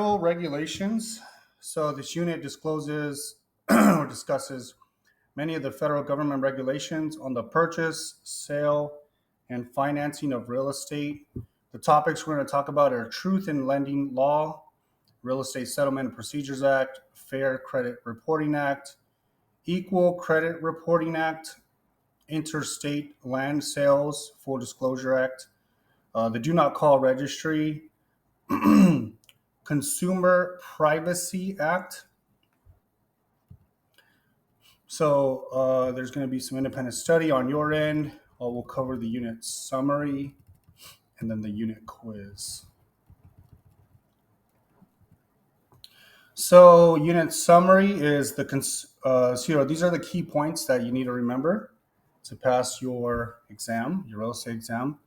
Federal regulations. So this unit discloses or discusses many of the federal government regulations on the purchase, sale, and financing of real estate. The topics we're going to talk about are Truth in Lending Law, Real Estate Settlement and Procedures Act, Fair Credit Reporting Act, Equal Credit Reporting Act, Interstate Land Sales Full Disclosure Act, the Do Not Call Registry, Consumer Privacy Act. So there's going to be some independent study on your end. We'll cover the unit summary and then the unit quiz. So unit summary is these are the key points that you need to remember to pass your exam, your real estate exam.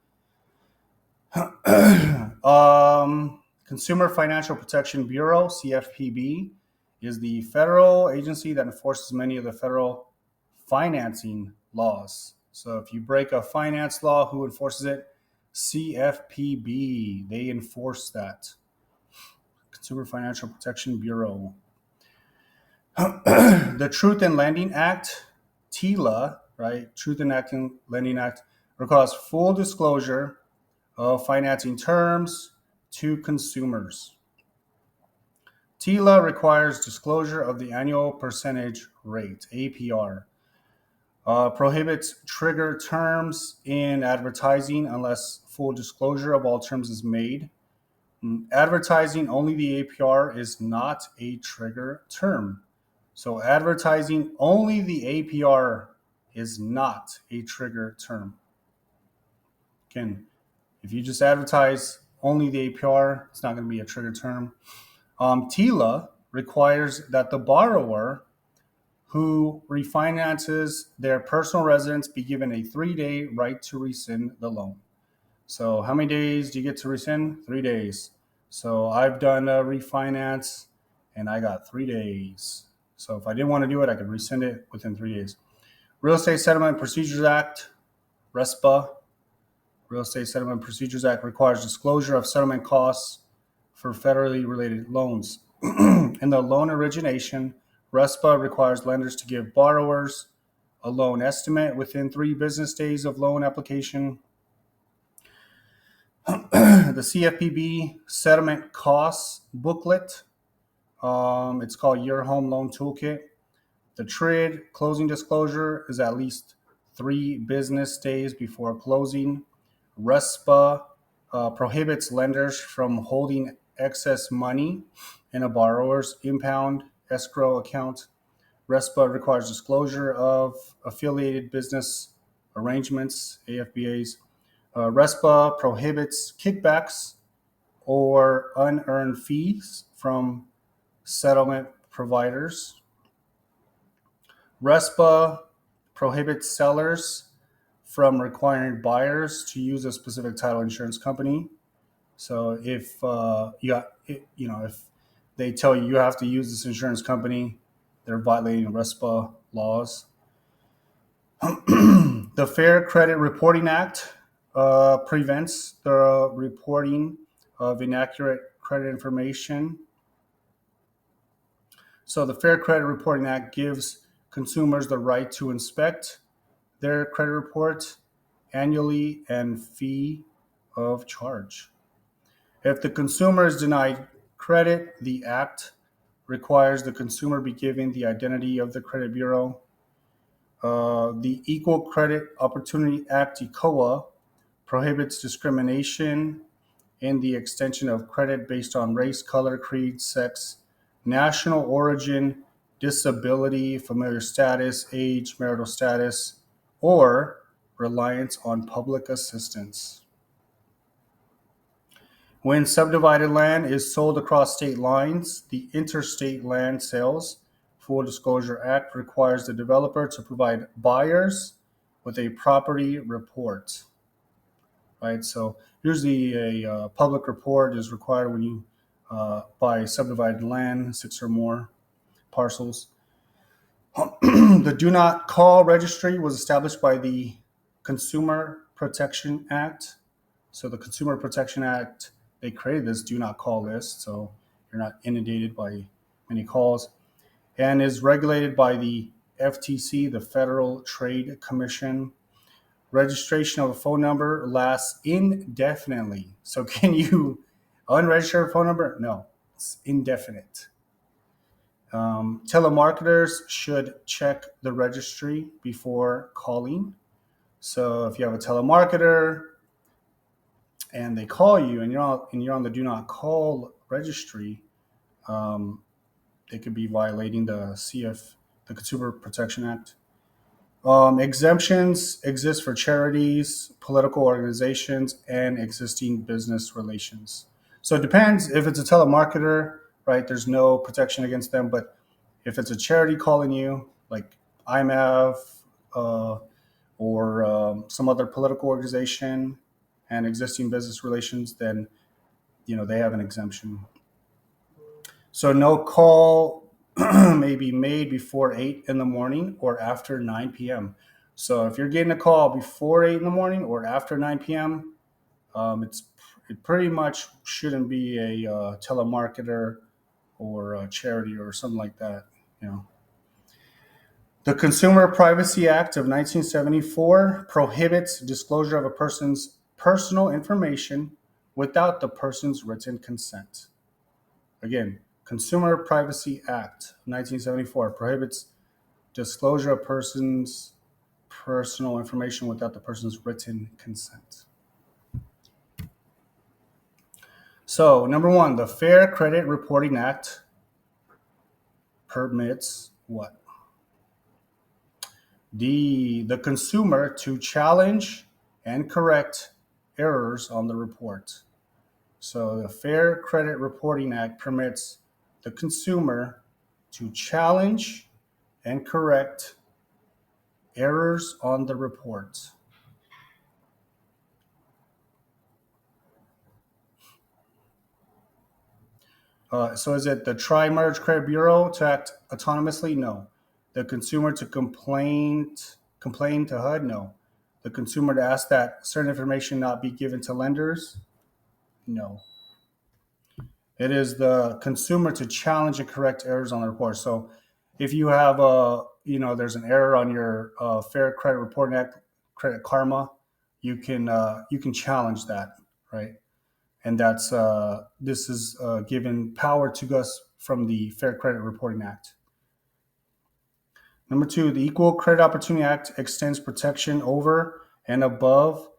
Consumer Financial Protection Bureau, CFPB, is the federal agency that enforces many of the federal financing laws. So if you break a finance law, who enforces it? CFPB. They enforce that. Consumer Financial Protection Bureau. The Truth in Lending Act, TILA, right? Truth in Lending Act requires full disclosure of financing terms to consumers. TILA requires disclosure of the annual percentage rate, APR. Prohibits trigger terms in advertising unless full disclosure of all terms is made. Advertising only the APR is not a trigger term. So advertising only the APR is not a trigger term. Again, if you just advertise only the APR, it's not going to be a trigger term. TILA requires that the borrower who refinances their personal residence be given a 3-day right to rescind the loan. So how many days do you get to rescind? 3 days. So I've done a refinance and I got 3 days. So if I didn't want to do it, I could rescind it within 3 days. Real Estate Settlement and Procedures Act, RESPA, Real Estate Settlement and Procedures Act requires disclosure of settlement costs for federally related loans. In the loan origination, RESPA requires lenders to give borrowers a loan estimate within 3 business days of loan application. The CFPB Settlement Costs Booklet, it's called Your Home Loan Toolkit. The TRID closing disclosure is at least 3 business days before closing. RESPA prohibits lenders from holding excess money in a borrower's impound escrow account. RESPA requires disclosure of affiliated business arrangements, AFBAs. RESPA prohibits kickbacks or unearned fees from settlement providers. RESPA prohibits sellers from requiring buyers to use a specific title insurance company. So if if they tell you have to use this insurance company, they're violating RESPA laws. The Fair Credit Reporting Act prevents the reporting of inaccurate credit information. So the Fair Credit Reporting Act gives consumers the right to inspect their credit report annually and free of charge. If the consumer is denied credit, the Act requires the consumer be given the identity of the credit bureau. The Equal Credit Opportunity Act, ECOA, prohibits discrimination in the extension of credit based on race, color, creed, sex, national origin, disability, familiar status, age, marital status, or reliance on public assistance. When subdivided land is sold across state lines, the Interstate Land Sales Full Disclosure Act requires the developer to provide buyers with a property report. Right, so usually a public report is required when you buy subdivided land, 6 or more parcels. The Do Not Call Registry was established by the Consumer Protection Act. So the Consumer Protection Act, they created this Do Not Call list. So you're not inundated by many calls, and is regulated by the FTC, the Federal Trade Commission. Registration of a phone number lasts indefinitely. So can you unregister a phone number? No, it's indefinite. Telemarketers should check the registry before calling. So if you have a telemarketer and they call you and you're on the do not call registry, um, they could be violating the Consumer Protection Act. Exemptions exist for charities, political organizations, and existing business relations. So it depends if it's a telemarketer, right? There's no protection against them. But if it's a charity calling you, like IMAV or some other political organization and existing business relations, then they have an exemption. So no call may be made before 8 in the morning or after 9 p.m. So if you're getting a call before 8 in the morning or after 9 p.m., it pretty much shouldn't be a telemarketer or a charity or something like that. You know, the Consumer Privacy Act of 1974 prohibits disclosure of a person's personal information without the person's written consent. Again, Consumer Privacy Act of 1974 prohibits disclosure of person's personal information without the person's written consent. So, number one, the Fair Credit Reporting Act permits what? The consumer to challenge and correct errors on the report. So, the Fair Credit Reporting Act permits the consumer to challenge and correct errors on the report. So is it the Tri-Merge Credit Bureau to act autonomously? No. The consumer to complain to HUD? No. The consumer to ask that certain information not be given to lenders? No. It is the consumer to challenge and correct errors on the report. So if you have there's an error on your Fair Credit Reporting Act, Credit Karma, you can challenge that, right? And this is given power to us from the Fair Credit Reporting Act. Number two, the Equal Credit Opportunity Act extends protection over and above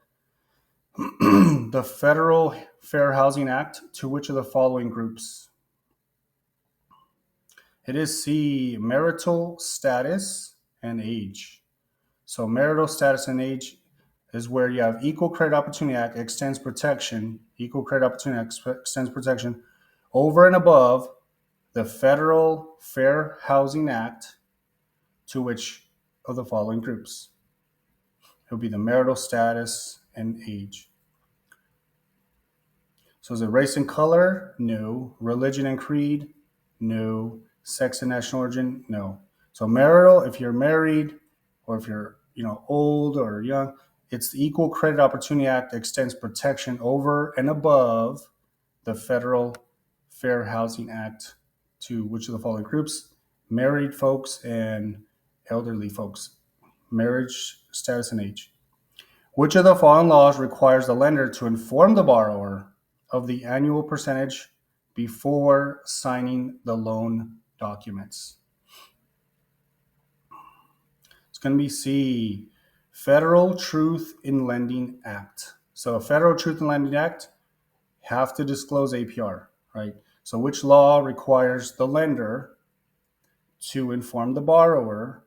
the Federal Fair Housing Act to which of the following groups? It is C, marital status and age. So marital status and age is where you have Equal Credit Opportunity Act extends protection. Equal Credit Opportunity Act extends protection over and above the Federal Fair Housing Act to which of the following groups? It would be the marital status and age. So is it race and color? No. Religion and creed? No. Sex and national origin? No. So marital, if you're married or if you're old or young, it's the Equal Credit Opportunity Act extends protection over and above the Federal Fair Housing Act to which of the following groups? Married folks and elderly folks. Marriage status and age. Which of the following laws requires the lender to inform the borrower of the annual percentage before signing the loan documents? It's going to be C, Federal Truth in Lending Act. So Federal Truth in Lending Act have to disclose APR, right? So which law requires the lender to inform the borrower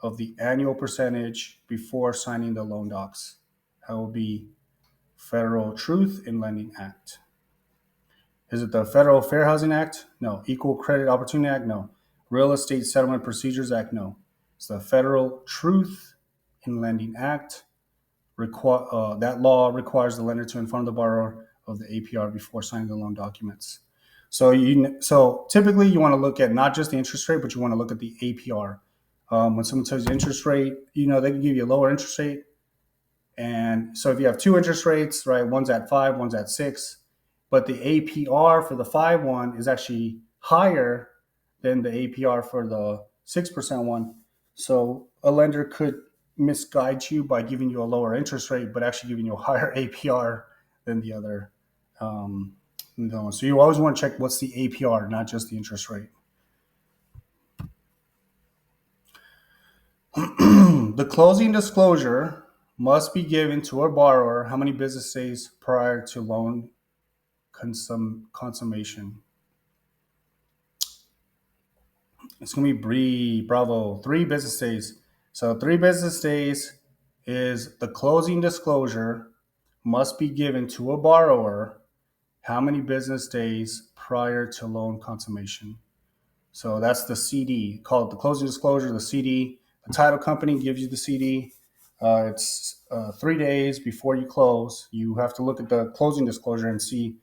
of the annual percentage before signing the loan docs? That will be Federal Truth in Lending Act. Is it the Federal Fair Housing Act? No. Equal Credit Opportunity Act? No. Real Estate Settlement Procedures Act? No. It's the Federal Truth in Lending Act. That law requires the lender to inform the borrower of the APR before signing the loan documents. So typically you want to look at not just the interest rate, but you want to look at the APR. When someone tells you interest rate, they can give you a lower interest rate. And so if you have two interest rates, right, one's at 5, one's at 6, but the APR for the 5-1 is actually higher than the APR for the 6% one. So a lender could misguide you by giving you a lower interest rate, but actually giving you a higher APR than the other. No. So you always want to check what's the APR, not just the interest rate. The closing disclosure must be given to a borrower how many business days prior to loan consummation? It's going to be Bravo, 3 business days. So 3 business days is the closing disclosure must be given to a borrower how many business days prior to loan consummation? So that's the CD, called the closing disclosure, the CD. The title company gives you the CD. It's 3 days before you close. You have to look at the closing disclosure and see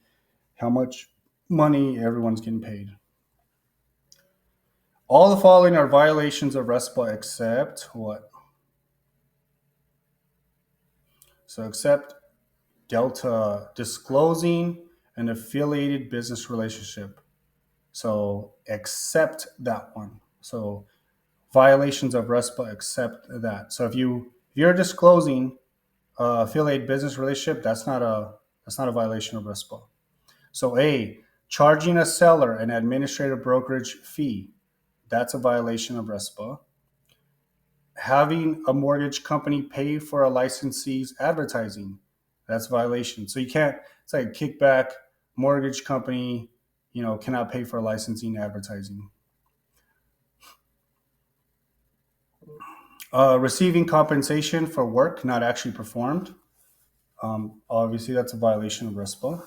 how much money everyone's getting paid. All the following are violations of RESPA except what? So except Delta disclosing an affiliated business relationship. So accept that one. So violations of RESPA accept that. So if you're disclosing affiliated business relationship, that's not a violation of RESPA. So A, charging a seller an administrative brokerage fee, that's a violation of RESPA. Having a mortgage company pay for a licensee's advertising, that's a violation. So you can't, it's like kickback, mortgage company, cannot pay for licensing advertising. Receiving compensation for work not actually performed. Obviously, that's a violation of RESPA.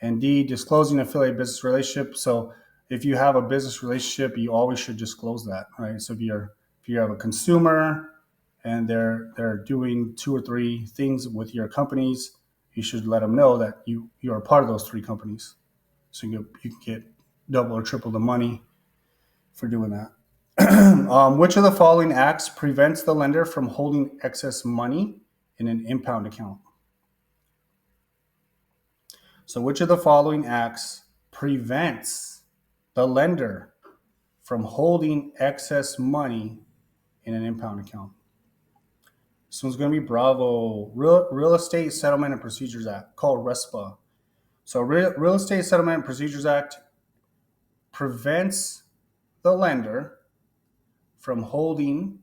And D, disclosing affiliate business relationship. So if you have a business relationship, you always should disclose that, right? So if you have a consumer and they're doing 2 or 3 things with your companies, you should let them know that you are part of those 3 companies. So you can get double or triple the money for doing that. Which of the following acts prevents the lender from holding excess money in an impound account? So which of the following acts prevents the lender from holding excess money in an impound account? This one's going to be Bravo. Real Estate Settlement and Procedures Act, called RESPA. So Real Estate Settlement and Procedures Act prevents the lender from holding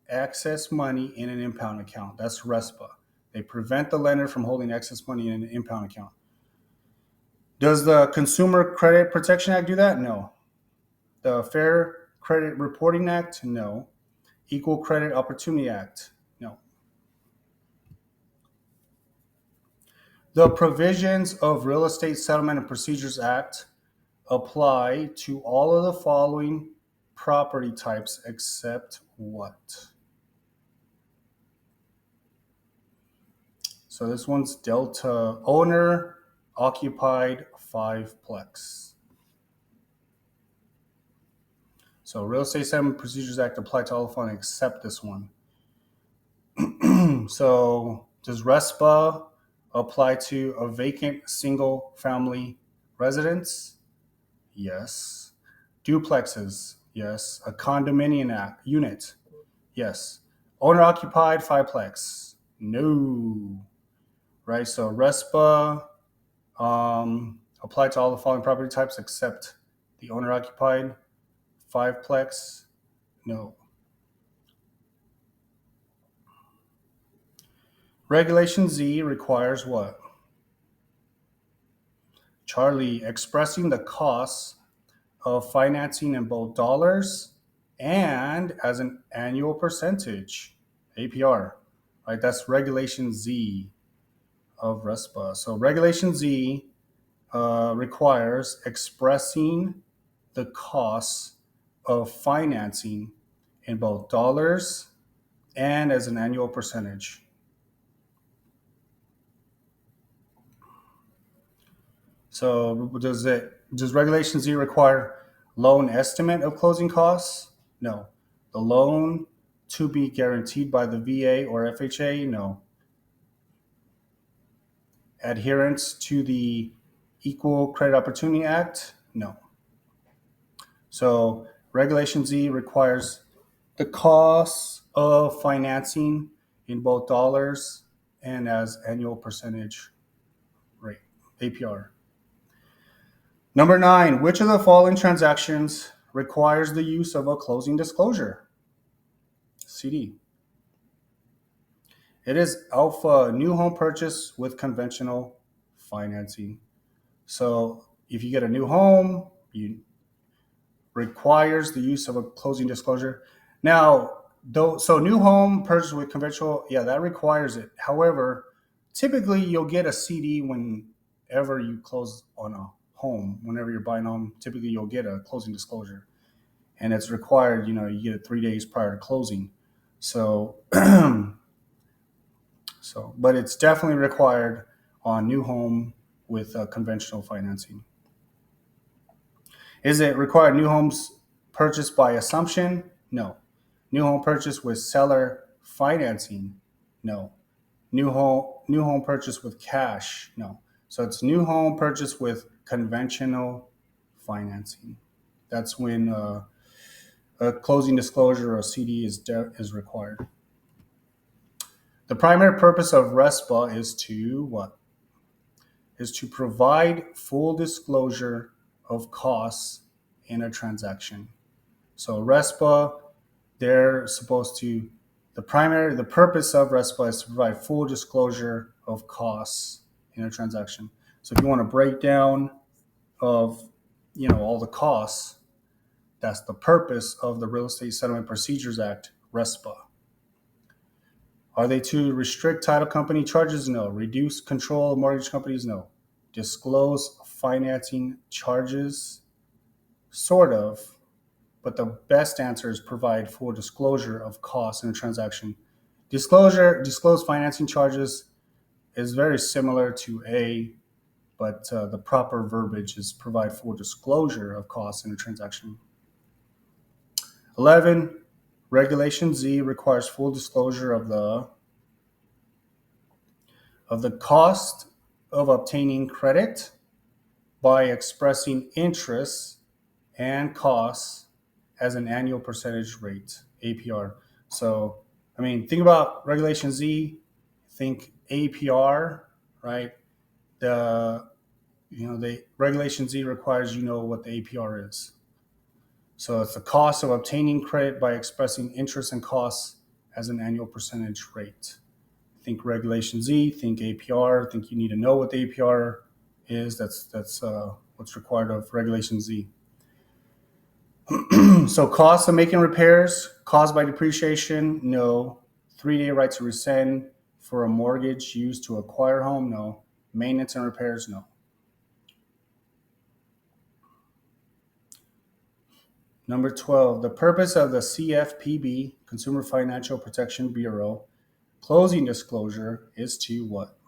excess money in an impound account. That's RESPA. They prevent the lender from holding excess money in an impound account. Does the Consumer Credit Protection Act do that? No. The Fair Credit Reporting Act? No. Equal Credit Opportunity Act? No. The provisions of Real Estate Settlement and Procedures Act apply to all of the following property types except what? So this one's Delta owner occupied 5-plex. So Real Estate Settlement Procedures Act apply to all the following except this one. So does RESPA apply to a vacant single family residence? Yes. Duplexes? Yes. A condominium unit? Yes. Owner occupied 5-plex? No. Right. So RESPA apply to all the following property types except the owner occupied 5-plex? No. Regulation Z requires what? Charlie, expressing the costs of financing in both dollars and as an annual percentage, APR, right? That's Regulation Z of RESPA. So Regulation Z requires expressing the costs of financing in both dollars and as an annual percentage. So does Regulation Z require loan estimate of closing costs? No. The loan to be guaranteed by the VA or FHA? No. Adherence to the Equal Credit Opportunity Act? No. So Regulation Z requires the cost of financing in both dollars and as annual percentage rate, APR. Number 9, which of the following transactions requires the use of a closing disclosure? CD. It is alpha, new home purchase with conventional financing. So if you get a new home, you requires the use of a closing disclosure. Now, so new home purchase with conventional, yeah, that requires it. However, typically you'll get a CD whenever you close on a home. Whenever you're buying a home, typically you'll get a closing disclosure, and it's required. You get it 3 days prior to closing. So, but it's definitely required on new home with conventional financing. Is it required new homes purchased by assumption? No. New home purchase with seller financing? No. New home purchase with cash? No. So it's new home purchase with conventional financing. That's when a closing disclosure or CD is required. The primary purpose of RESPA is to what? Is to provide full disclosure of costs in a transaction. So RESPA, they're supposed to, the purpose of RESPA is to provide full disclosure of costs in a transaction. So if you want a breakdown of, all the costs, that's the purpose of the Real Estate Settlement Procedures Act, RESPA. Are they to restrict title company charges? No. Reduce control of mortgage companies? No. Disclose financing charges? Sort of. But the best answer is provide full disclosure of costs in a transaction. Disclose financing charges is very similar to A, but the proper verbiage is provide full disclosure of costs in a transaction. 11, Regulation Z requires full disclosure of the cost of obtaining credit by expressing interest and costs as an annual percentage rate, APR. So, think about Regulation Z, think APR, right? The Regulation Z requires what the APR is. So it's the cost of obtaining credit by expressing interest and costs as an annual percentage rate. Think Regulation Z, think APR, think you need to know what the APR is. That's what's required of Regulation Z. So costs of making repairs caused by depreciation, no. 3-day right to rescind for a mortgage used to acquire home, no. Maintenance and repairs, no. Number 12, the purpose of the CFPB, Consumer Financial Protection Bureau, closing disclosure is to what?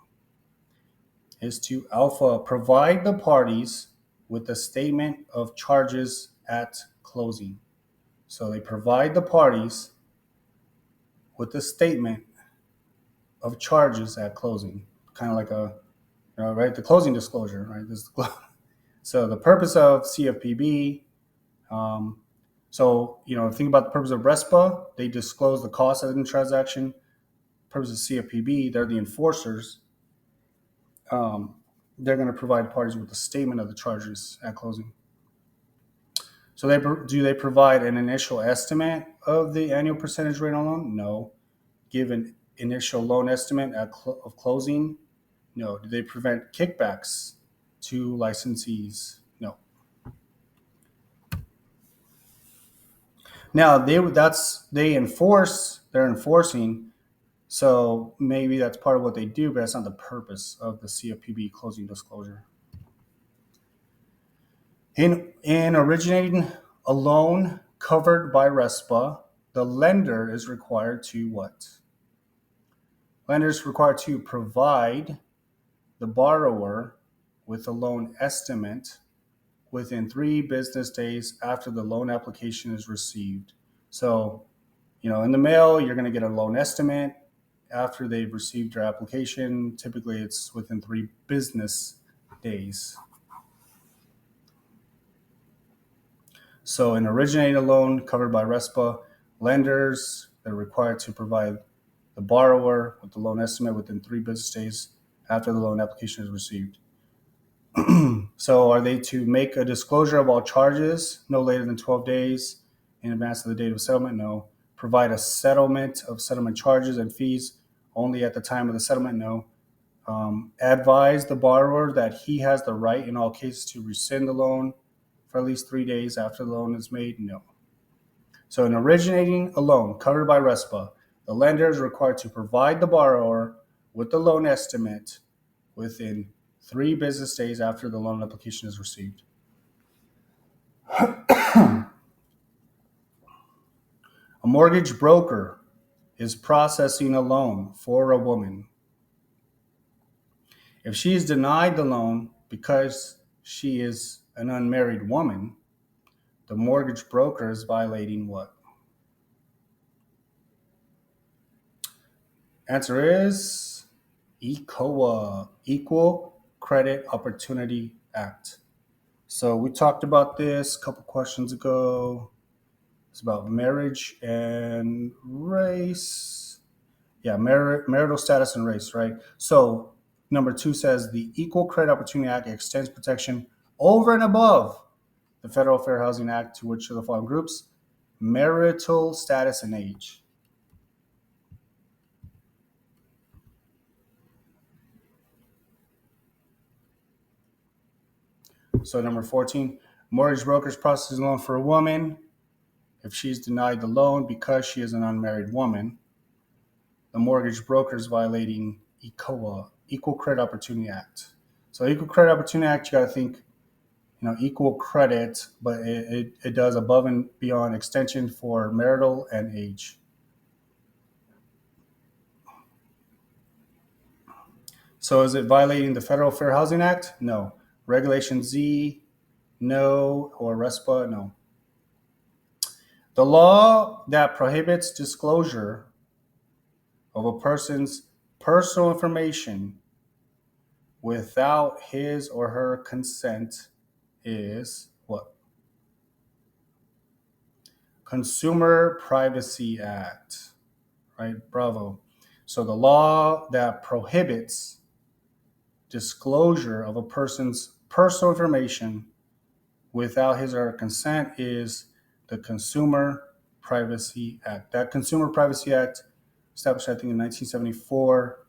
Is to alpha, provide the parties with a statement of charges at closing. So they provide the parties with a statement of charges at closing, kind of like the closing disclosure, right? So the purpose of CFPB, think about the purpose of RESPA, they disclose the cost of the transaction. Purpose of CFPB, they're the enforcers. They're going to provide parties with a statement of the charges at closing. So do they provide an initial estimate of the annual percentage rate on loan? No. Give an initial loan estimate of closing? No. Do they prevent kickbacks to licensees? No. Now they're enforcing. So maybe that's part of what they do, but that's not the purpose of the CFPB closing disclosure. In originating a loan covered by RESPA, the lender is required to what? Lender is required to provide the borrower with a loan estimate within 3 business days after the loan application is received. So, in the mail, you're going to get a loan estimate after they've received your application. Typically, it's within 3 business days. So in originating a loan covered by RESPA, lenders are required to provide the borrower with the loan estimate within 3 business days after the loan application is received. So are they to make a disclosure of all charges no later than 12 days in advance of the date of settlement? No. Provide a settlement of settlement charges and fees only at the time of the settlement? No. Advise the borrower that he has the right in all cases to rescind the loan for at least 3 days after the loan is made? No. So in originating a loan covered by RESPA, the lender is required to provide the borrower with the loan estimate within 3 business days after the loan application is received. A mortgage broker is processing a loan for a woman. If she is denied the loan because she is an unmarried woman, the mortgage broker is violating what? Answer is ECOA, Equal Credit Opportunity Act. So we talked about this a couple questions ago. It's about marriage and race. Yeah, marital status and race, right? So number 2 says the Equal Credit Opportunity Act extends protection over and above the Federal Fair Housing Act to which of the following groups? Marital status and age. So number 14, mortgage brokers process a loan for a woman if she's denied the loan because she is an unmarried woman. The mortgage broker is violating ECOA, Equal Credit Opportunity Act. So Equal Credit Opportunity Act, you got to think, equal credit, but it does above and beyond extension for marital and age. So is it violating the Federal Fair Housing Act? No. Regulation Z? No. Or RESPA? No. The law that prohibits disclosure of a person's personal information without his or her consent is what? Consumer Privacy Act, right? Bravo. So the law that prohibits disclosure of a person's personal information without his or her consent is the Consumer Privacy Act. That Consumer Privacy Act, established I think in 1974,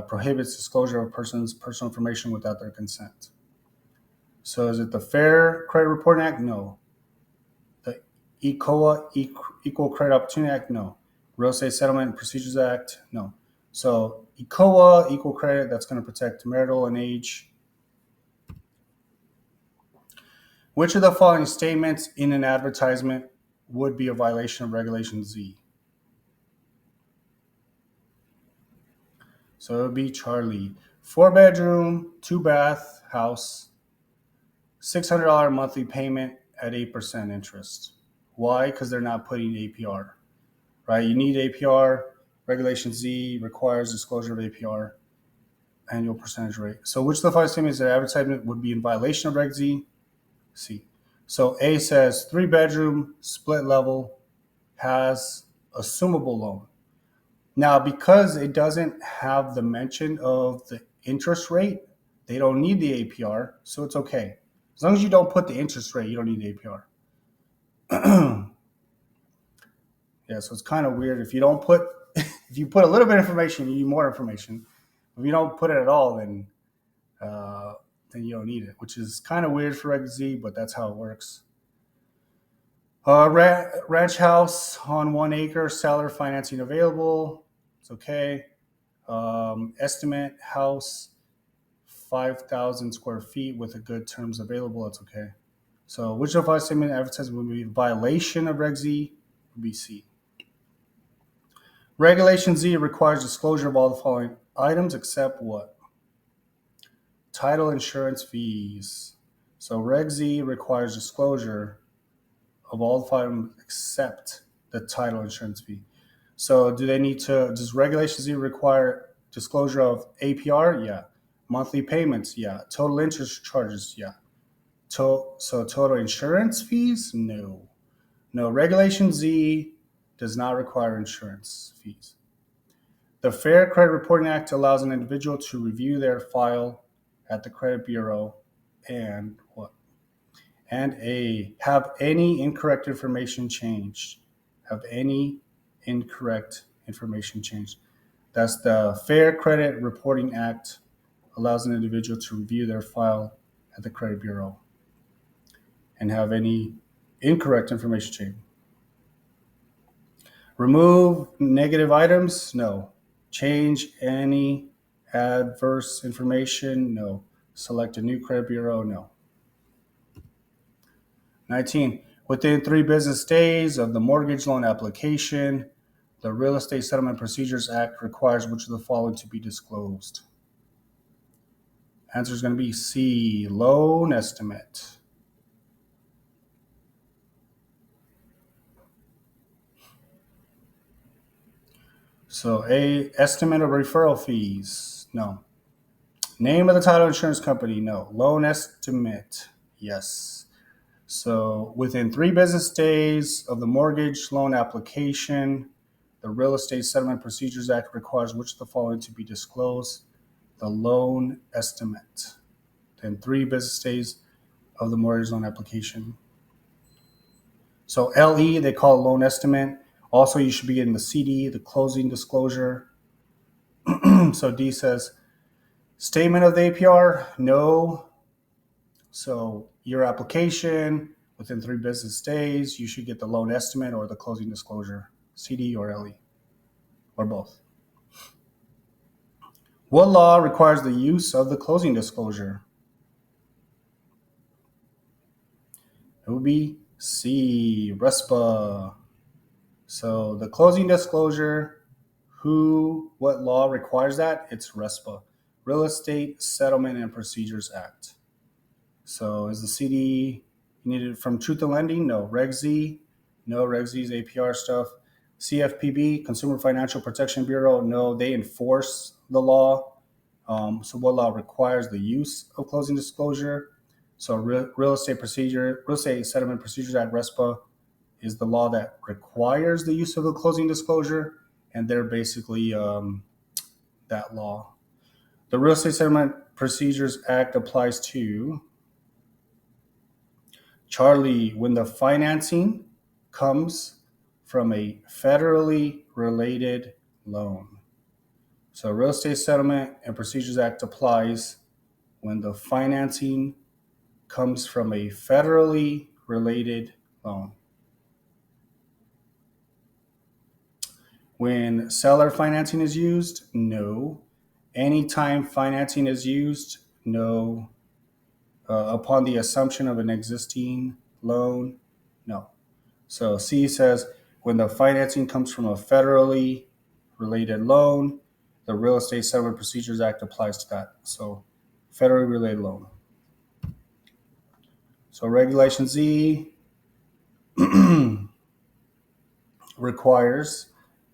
prohibits disclosure of a person's personal information without their consent. So is it the Fair Credit Reporting Act? No. The ECOA, Equal Credit Opportunity Act? No. Real Estate Settlement and Procedures Act? No. So ECOA, equal credit, that's going to protect marital and age. Which of the following statements in an advertisement would be a violation of Regulation Z? So it would be Charlie. 4-bedroom, 2-bath house, $600 monthly payment at 8% interest. Why? Because they're not putting APR, right? You need APR. Regulation Z requires disclosure of APR, annual percentage rate. So which of the following statements in advertisement would be in violation of Reg Z? C. So A says 3-bedroom, split level, has assumable loan. Now, because it doesn't have the mention of the interest rate, they don't need the APR, so it's okay. As long as you don't put the interest rate, you don't need the APR. Yeah, so it's kind of weird. If you don't put, if you put a little bit of information, you need more information. If you don't put it at all, then you don't need it, which is kind of weird for Reg Z, but that's how it works. Ranch house on 1 acre, seller financing available. It's okay. Estimate house, 5,000 square feet with a good terms available. That's okay. So which of our statement advertising would be a violation of Reg Z? Would be C. Regulation Z requires disclosure of all the following items except what? Title insurance fees. So Reg Z requires disclosure of all the items except the title insurance fee. So does Regulation Z require disclosure of APR? Yeah. Monthly payments? Yeah. Total interest charges? Yeah. total insurance fees? No. No. Regulation Z does not require insurance fees. The Fair Credit Reporting Act allows an individual to review their file at the credit bureau and what? And have any incorrect information changed. Have any incorrect information changed. That's the Fair Credit Reporting Act allows an individual to review their file at the credit bureau and have any incorrect information changed. Remove negative items? No. Change any adverse information? No. Select a new credit bureau? No. 19. Within 3 business days of the mortgage loan application, the Real Estate Settlement Procedures Act requires which of the following to be disclosed? Answer is going to be C, loan estimate. So A, estimate of referral fees? No. Name of the title insurance company? No. Loan estimate? Yes. So within 3 business days of the mortgage loan application, the Real Estate Settlement Procedures Act requires which of the following to be disclosed? The loan estimate. Within 3 business days of the mortgage loan application. So LE, they call it loan estimate. Also, you should be getting the CD, the closing disclosure. So D says, statement of the APR? No. So your application, within 3 business days, you should get the loan estimate or the closing disclosure, CD or LE, or both. What law requires the use of the closing disclosure? It would be C, RESPA. So the closing disclosure, what law requires that? It's RESPA, Real Estate Settlement and Procedures Act. So is the CD needed from Truth in Lending? No. Reg Z? No. Reg Z's APR stuff. CFPB, Consumer Financial Protection Bureau? No, they enforce the law. So what law requires the use of closing disclosure? So Real Estate Settlement Procedures Act, RESPA, is the law that requires the use of the closing disclosure, and they're basically that law. The Real Estate Settlement Procedures Act applies to Charlie when the financing comes from a federally related loan. So Real Estate Settlement and Procedures Act applies when the financing comes from a federally related loan. When seller financing is used? No. Anytime financing is used? No. Upon the assumption of an existing loan? No. So C says when the financing comes from a federally related loan, the Real Estate Settlement Procedures Act applies to that. So federally related loan. So Regulation Z requires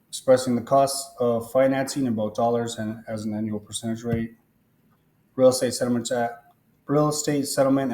expressing the cost of financing in both dollars and as an annual percentage rate. Real Estate Settlement and